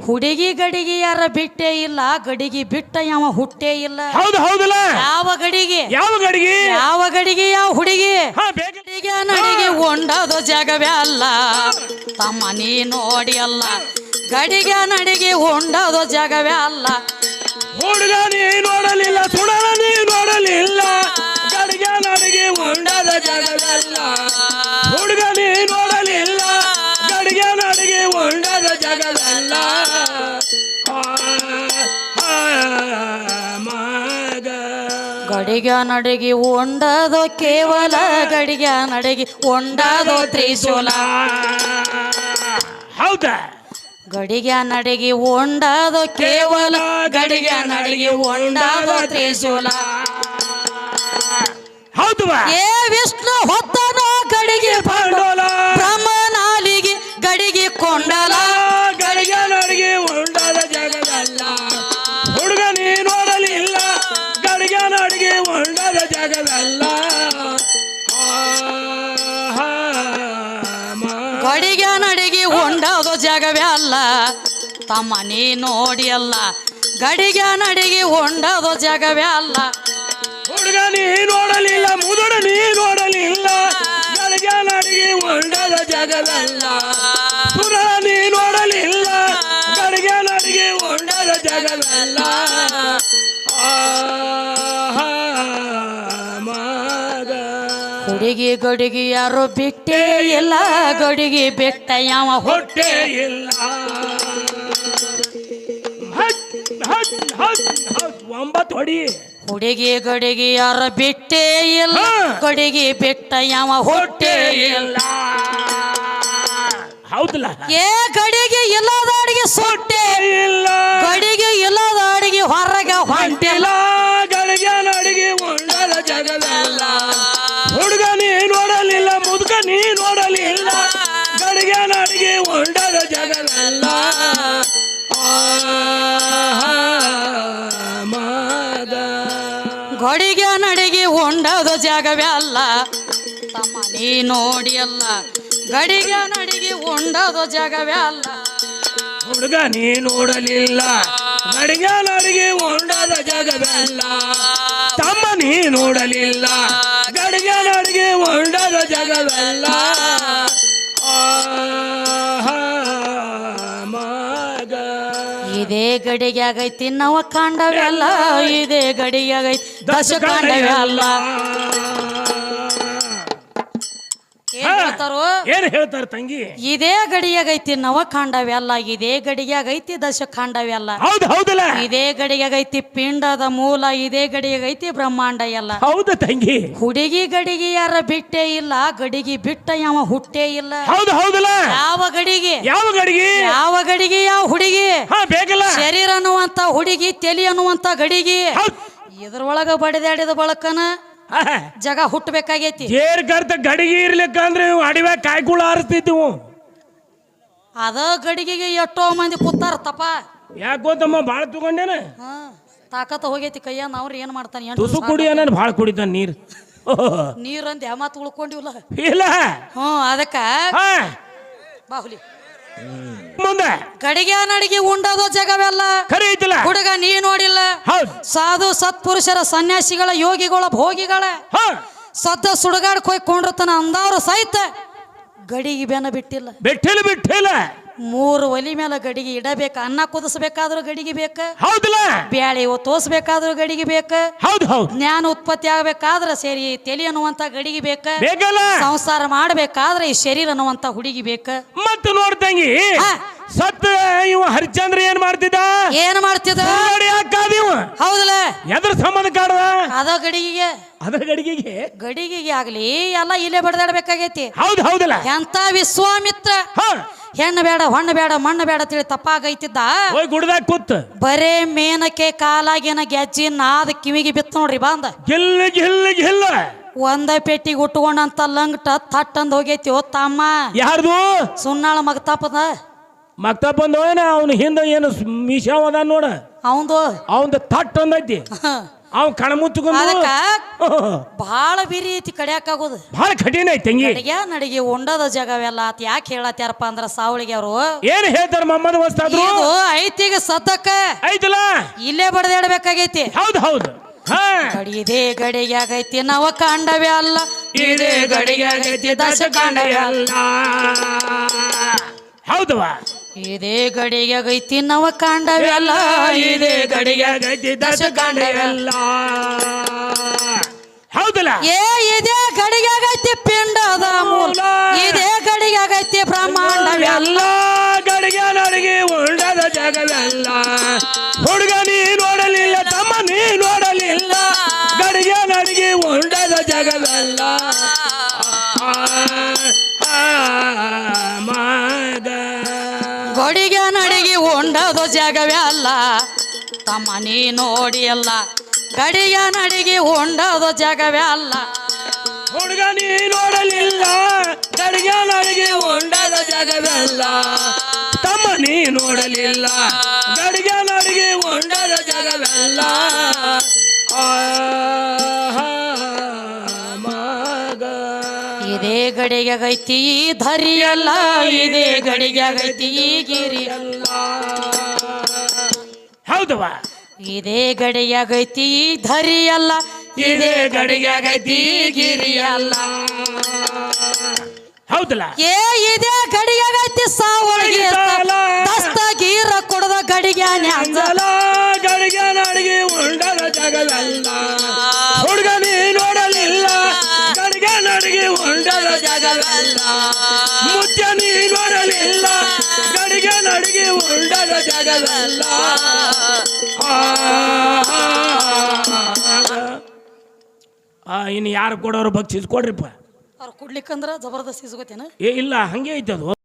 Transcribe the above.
ಹುಡುಗಿ ಗಡಿಗೆ ಯಾರ ಬಿಟ್ಟೇ ಇಲ್ಲ, ಗಡಿಗೆ ಬಿಟ್ಟ ಯಾವ ಹುಟ್ಟೇ ಇಲ್ಲ. ಹೌದು ಹೌದಲ್ಲ. ಯಾವ ಗಡಿಗೆ ಯಾವ ಗಡಿಗೆ ಯಾವ ಗಡಿಗೆ ಯಾವ ಹುಡುಗಿ ಗಡಿಗೆ ನಡಿಗೆ ಒಂಡದು ಜಗವೇ ಅಲ್ಲ ತಮ್ಮ ನೀ ನೋಡಿ ಅಲ್ಲ. ಗಡಿಗೆ ನಡಿಗೆ ಒಂಡದು ಜಗವೇ ಅಲ್ಲ. ಹುಡುಗ ನೀ ನೋಡಲಿಲ್ಲ, ಸುಡಲ ನೀ ನೋಡಲಿಲ್ಲ, ಗಡಿಗೆ ನಡಿಗೆ ಒಂಡದ ಜಗವಲ್ಲ. ಹುಡುಗ ನೀ ನೋಡಲಿಲ್ಲ, ಗಡಿಗೆ ನಡಿಗೆ ಒಂಡದ ಜಗವಲ್ಲ. ಗಡಿಗೆ ನಡಿಗೆ ಒಂಡದು ಕೇವಲ, ಗಡಿಗೆ ನಡಿಗೆ ಒಂಡದು ತ್ರಿಶೂಲ. ಹೌದಾ? ಗಡಿಗೆ ನಡಿಗೆ ಒಂಡದು ಕೇವಲ, ಗಡಿಗೆ ನಡಿಗೆ ಒಂಡದು ತ್ರಿಶೂಲ. ಹೌದು. ಏ ವಿಷ್ಣು ಹೊತ್ತನೋ ಗಡಿಗೆ ಪಾಂಡೋಲ, ಬ್ರಹ್ಮನಾಲಿಗೆ ಗಡಿಗೆ ಕೊಂಡಲ. ಗಡಿಗೆ ನಡಿಗೆ ಒಂಡದ ಜಗವಲ್ಲ. ಹುಡುಗ ನೀ ನೋಡಲಿಲ್ಲ, ಗಡಿಗೆ ನಡಿಗೆ ಒಂಡದ ಜಗವಲ್ಲ. ಗಡಿಗೆ ನಡಿಗೆ ಒಂಡದು ಜಗವೇ ಅಲ್ಲ ತಮ್ಮ ನೀ ನೋಡಿ ಅಲ್ಲ. ಗಡಿಗೆ ನಡಿಗೆ ಒಂಡದು ಜಗವೇ ಅಲ್ಲ. ಹುಡುಗ ನೀ ನೋಡಲಿಲ್ಲ, ಮುದುಡ ನೀ ನೋಡಲಿಲ್ಲ, ಗಡಿಗೆ ನಡಿಗೆ ಒಂಡದ ಜಗವಲ್ಲ. ಸುರ ನೀ ನೋಡಲಿಲ್ಲ, ಗಡಿಗೆ ನಡಿಗೆ ಒಂಡದ ಜಗವಲ್ಲ. ಹುಡುಗಿ ಗಡಿಗೆ ಯಾರು ಬಿಟ್ಟೇ ಇಲ್ಲ, ಗಡಿಗೆ ಬೆಟ್ಟ ಯಾವ ಹೊಟ್ಟೆ ಇಲ್ಲ. ಒಂಬತ್ತು ಹೊಡಿ. ಹುಡುಗಿ ಗಡಿಗೆ ಯಾರು ಬಿಟ್ಟೇ ಇಲ್ಲ, ಗಡಿಗೆ ಬೆಟ್ಟ ಯಾವ ಹೊಟ್ಟೆ ಇಲ್ಲ. ಹೌದಲ್ಲ? ಏ ಗಡಿಗೆ ಇಲ್ಲದ ಅಡಿಗೆ ಸುಟ್ಟೆ ಇಲ್ಲ, ಗಡಿಗೆ ಇಲ್ಲದ ಅಡಿಗೆ ಹೊರಗೆ ಹೊಂಟಿಲ್ಲ. ಗಡಿಗೆ ನಡಿಗೆ ಒಂಡದ ಜಗವಲ್ಲ. ಹುಡುಗ ನೀ ನೋಡಲಿಲ್ಲ, ಮುದುಕ ನೀ ನೋಡಲಿಲ್ಲ, ಗಡಿಗೆ ನಡಿಗೆ ಒಂಡದ ಜಗವಲ್ಲ. ಗಡಿಗೆ ನಡಿಗೆ ಒಂಡದು ಜಗವೇ ಅಲ್ಲ ತಮ್ಮ ನೀ ನೋಡಿ ಅಲ್ಲ. ಗಡಿಗೆ ನಡಿಗೆ ಒಂಡದು ಜಗವೇ ಅಲ್ಲ. ಹುಡುಗ ನೀ ನೋಡಲಿಲ್ಲ, ಗಡಿಗೆ ನಡಿಗೆ ಒಂಡದ ಜಗವಲ್ಲ. ತಮ್ಮ ನೀ ನೋಡಲಿಲ್ಲ, ಗಡಿಗೆ ನಡಿಗೆ ಒಂಡದ ಜಗವಲ್ಲ. ಇದೇ ಗಡಿಗೆ ಆಗೈತಿ ನವ ಕಾಂಡವೇ ಅಲ್ಲ, ಇದೇ ಗಡಿಗೆ ಆಗೈತಿ ದಶ ಕಾಂಡವೇ ಅಲ್ಲ. ಏನ್ ಹೇಳ್ತಾರ ತಂಗಿ? ಇದೇ ಗಡಿಯಾಗೈತಿ ನವಕಾಂಡವೇ ಅಲ್ಲ, ಇದೇ ಗಡಿಯಾಗೈತಿ ದಶಕಾಂಡವೇ ಅಲ್ಲ. ಹೌದು ಹೌದಲ್ಲ? ಇದೇ ಗಡಿಯಾಗೈತಿ ಪಿಂಡದ ಮೂಲ, ಇದೇ ಗಡಿಯಾಗೈತಿ ಬ್ರಹ್ಮಾಂಡ ಎಲ್ಲ. ಹೌದು ತಂಗಿ. ಹುಡುಗಿ ಗಡಿಗೆ ಯಾರ ಬಿಟ್ಟೇ ಇಲ್ಲ, ಗಡಿಗೆ ಬಿಟ್ಟ ಯಾವ ಹುಟ್ಟೇ ಇಲ್ಲ. ಹೌದು ಹೌದಲ್ಲ? ಯಾವ ಗಡಿಗೆ ಯಾವ ಗಡಿಗೆ ಯಾವ ಗಡಿಗೆ ಯಾವ ಹುಡುಗಿ ಬೇಕಲ್ಲ? ಶರೀರ ಅನ್ನುವಂತ ಹುಡುಗಿ, ತಲೆ ಅನ್ನುವಂತ ಗಡಿಗೆ, ಇದ್ರೊಳಗ ಬಡಿದಾಡಿದ ಬಳಕನ ಜಗ ಹುಟ್ಟಬೇಕಾಗೈತಿ. ಜೇರ್ ಕರ್ತ ಗಡಿಗೆ ಇರ್ಲಿಕ್ಕ ಅಂದ್ರೆ ಅಡಿವೆ ಕಾಯ್ಕುಳ ಆರಿಸ್ತಿದ್ವು. ಅದ ಗಡಿಗೆಗೆ ಎಷ್ಟೋ ಮಂದಿ ಕೂತಾರ ತಪ್ಪ. ಯಾಕೋತಮ್ಮ ಬಾಳ ತಗೊಂಡೇನ? ತಾಕತ್ ಹೋಗೈತಿ ಕೈಯ. ಅವ್ರ ಏನ್ ಮಾಡ್ತಾನೆ? ತುಸು ಕುಡಿಯ ನಾನು ಬಾಳ ಕುಡಿತಾನ ನೀರ್. ನೀರಂದ ಯಾಮತ್ ಉಳ್ಕೊಂಡಿವಲ್ಲ. ಇಲ್ಲ. ಅದಕ್ಕ ಬಾಹುಲಿ ಮುಂದೆ ಗಡಿಗೆ ನಡಿಗೆ ಉಂಡದು ಜಗವೆಲ್ಲ ಖರೆ ಐತಿಲ್ಲ. ಹುಡುಗ ನೀ ನೋಡಿಲ್ಲ. ಸಾಧು ಸತ್ಪುರುಷರ ಸನ್ಯಾಸಿಗಳ ಯೋಗಿಗಳ ಭೋಗಿಗಳ ಸದ್ದ ಸುಡುಗಾಡ್ ಕೊಯ್ಕೊಂಡಿರ್ತಾನ ಅಂದವ್ರು ಸಹಿತ ಗಡಿಗೆ ಬೆನ ಬಿಟ್ಟಿಲ್ಲ. ಬಿಟ್ಟಿಲ್ಲ. 3 ಒಲಿ ಮೇಲೆ ಗಡಿಗೆ ಇಡಬೇಕ. ಅನ್ನ ಕುದಿಸ್ಬೇಕಾದ್ರೂ ಗಡಿಗೆ ಬೇಕ. ಹೌದಲ್ಲ? ಬ್ಯಾಳಿ ತೋಸ್ಬೇಕಾದ್ರೂ ಗಡಿಗೆ ಬೇಕ. ಹೌದು ಹೌದು. ಜ್ಞಾನ ಉತ್ಪತ್ತಿ ಆಗ್ಬೇಕಾದ್ರ ಸೇರಿ ತಲೆ ಅನ್ನುವಂತ ಗಡಿಗೆ ಬೇಕ. ಬೇಕಲ್ಲ? ಸಂಸಾರ ಮಾಡ್ಬೇಕಾದ್ರೆ ಈ ಶರೀರ ಅನ್ನುವಂತ ಹುಡುಗಿ ಬೇಕ. ಮತ್ತೆ ನೋಡ್ತಂಗಿ, ಸತ್ ಇವ ಹರಿಶ್ಚಂದ್ರ ಏನ್ ಮಾಡ್ತಿದ್ದ? ಹೌದಲ್ಲ? ಎದ್ರ ಸಂಬಂಧ ಕಾಡ್ದ? ಅದ ಗಡಿಗೆಗೆ ಗಡಿಗೆಗೆ ಆಗ್ಲಿ ಎಲ್ಲ ಇಲ್ಲೇ ಬಡದಾಡ್ಬೇಕಾಗೈತಿ. ಹೌದು ಹೌದಲ್ಲ? ಎಂತ ವಿಶ್ವಾಮಿತ್ರ ಹೆಣ್ಣು ಬೇಡ ಹೊಣ್ಣು ಬೇಡ ಮಣ್ಣು ಬೇಡ ತಿಳಿ ತಪ್ಪಾಗೈತಿದ್ದ. ಗುಡ್ದಾಗ ಕೂತ್ ಬರೇ ಮೇನಕ್ಕೆ ಕಾಲಾಗಿನ ಗೆಜ್ಜಿ ನಾದ ಕಿವಿಗೆ ಬಿತ್ತು ನೋಡ್ರಿ. ಬಂದ ಗಿಲ್ಲ ಒಂದ ಪೆಟ್ಟಿಗೆ ಉಟ್ಕೊಂಡಂತ ಲಂಗಟ ತಟ್ಟಂದ್ ಹೋಗೈತಿ. ಓ ತಮ್ಮ, ಯಾರ್ದು? ಸುನ್ನಾಳ ಮಗತಾಪದ ಮಕ್ತಪ್ಪಂದ ಅವನು ಹಿಂದ ಏನು ಮೀಶಾವ ಅದ ನೋಡ, ಅವಂದು ತಟ್ ಅಂದೈತಿ. ಅವ್ ಕಣ ಮುಚ್ಕೊಂಡು ಅದಕ್ಕ ಬಾಳ ಬಿರಿ ಐತಿ ಕಡಿಯಾಕಾಗೋದು ಬಹಳ ಕಠಿಣ ಐತಿ ತಂಗಿ ಅಡಿಗೆ ನಡಿಗೆ ಉಂಡದ ಜಗವೆಲ್ಲ ಆತ ಯಾಕೆ ಹೇಳತ್ಯಾರಪ್ಪ ಅಂದ್ರ ಸಾವಳಿಗೆ ಅವರು ಏನ್ ಹೇಳ್ತಾರ ಮೊಹಮ್ಮದ್ ವಸ್ತಾದ್ರು ಇದು ಐತಿಗ ಸತಕ್ಕ ಐತಲ್ಲ ಇಲ್ಲೇ ಬಡದಾಡ್ಬೇಕಾಗೈತಿ ಹೌದು ಹೌದು ಹಾ ಇದೇ ಗಡಿಗೆ ಆಗೈತಿ ನವ ಕಾಂಡವೇ ಅಲ್ಲ ಇದೇ ಗಡಿಗೆ ಆಗೈತಿ ದಶ ಕಾಂಡವೇ ಅಲ್ಲ ಹೌದವಾ ಇದೇ ಗಡಿಗೆ ಆಗೈತಿ ನವ ಕಾಂಡವೇ ಅಲ್ಲ ಇದೇ ಗಡಿಗೆ ಆಗೈತಿ ದಶ ಕಾಂಡವೇ ಅಲ್ಲ ಹೌದಲ್ಲ ಏ ಇದೇ ಗಡಿಗೆ ಆಗೈತಿ ಪಿಂಡದ ಮೂಲ ಇದೇ ಗಡಿಗೆ ಆಗೈತಿ ಬ್ರಹ್ಮಾಂಡವೇ ಅಲ್ಲ ಗಡಿಗೆ ನಡಿಗೆ ಉಂಡದ ಜಗವೆಲ್ಲ ಹುಡುಗ ನೀ ನೋಡಲಿಲ್ಲ ತಮ್ಮ ನೀ ನೋಡಲಿಲ್ಲ ಗಡಿಗೆ ನಡಿಗೆ ಉಂಡದ ಜಗವೆಲ್ಲ ಮಗ ಗಡಿಗೆ ನಡಿಗೆ ಉಂಡದು ಜಗವೇ ಅಲ್ಲ ತಮ್ಮ ನೀ ನೋಡಿ ಅಲ್ಲ ಗಡಿಗೆ ನಡಿಗೆ ಉಂಡದು ಜಗವೇ ಅಲ್ಲ ಹುಡುಗ ನೀ ನೋಡಲಿಲ್ಲ ಗಡಿಗೆ ನಡಿಗೆ ಉಂಡದ ಜಗವೆಲ್ಲ ತಮ್ಮ ನೀ ನೋಡಲಿಲ್ಲ ಗಡಿಗೆ ನಡಿಗೆ ಉಂಡದ ಜಗವೆಲ್ಲ ಮಗ ಇದೇ ಗಡಿಗೆ ಆಗೈತಿ ಈ ಧರಿಯಲ್ಲ ಇದೇ ಗಡಿಗೆ ಆಗೈತಿ ಈ ಗಿರಿಯಲ್ಲ ಹೌದವಾ ಇದೇ ಗಡಿಗೆ ಆಗೈತಿ ಈ ಧರಿಯಲ್ಲ ಇದೇ ಗಡಿಗೆ ಆಗೈತಿ ಗಿರಿಯಲ್ಲ ಹೌದಲ್ಲ ಏ ಇದೇ ಗಡಿಗೆ ಆಗೈತಿ ಸಾವಳಿಗೆ ದಸ್ತಗೀರ ಕೊಡದ ಗಡಿಗೆ ಅಂಜಲ ಗಡಿಗೆ ನಡಿಗೆ ಉಂಡದ ಜಗವೆಲ್ಲ ಹುಡುಗ ನೀ ನೋಡಲಿಲ್ಲ ಗಡಿಗೆ ನಡಿಗೆ ಉಂಡದ ಜಗವೆಲ್ಲ ಮುತ್ಯ ನೀ ನೋಡಲಿಲ್ಲ ಗಡಿಗೆ ನಡಿಗೆ ಉಂಡದ ಜಗವೆಲ್ಲ ಇನ್ನು ಯಾರು ಕೊಡೋರು ಬಗ್ಸಿಸ್ ಕೊಡ್ರಿಪ್ಪ ಅವ್ರು ಕೊಡ್ಲಿಕ್ಕಂದ್ರ ಜಬರ್ದಸ್ತ್ ಇಸ್ಕೋತೇನ ಏ ಇಲ್ಲ ಹಂಗೆ ಐತೆ ಅದು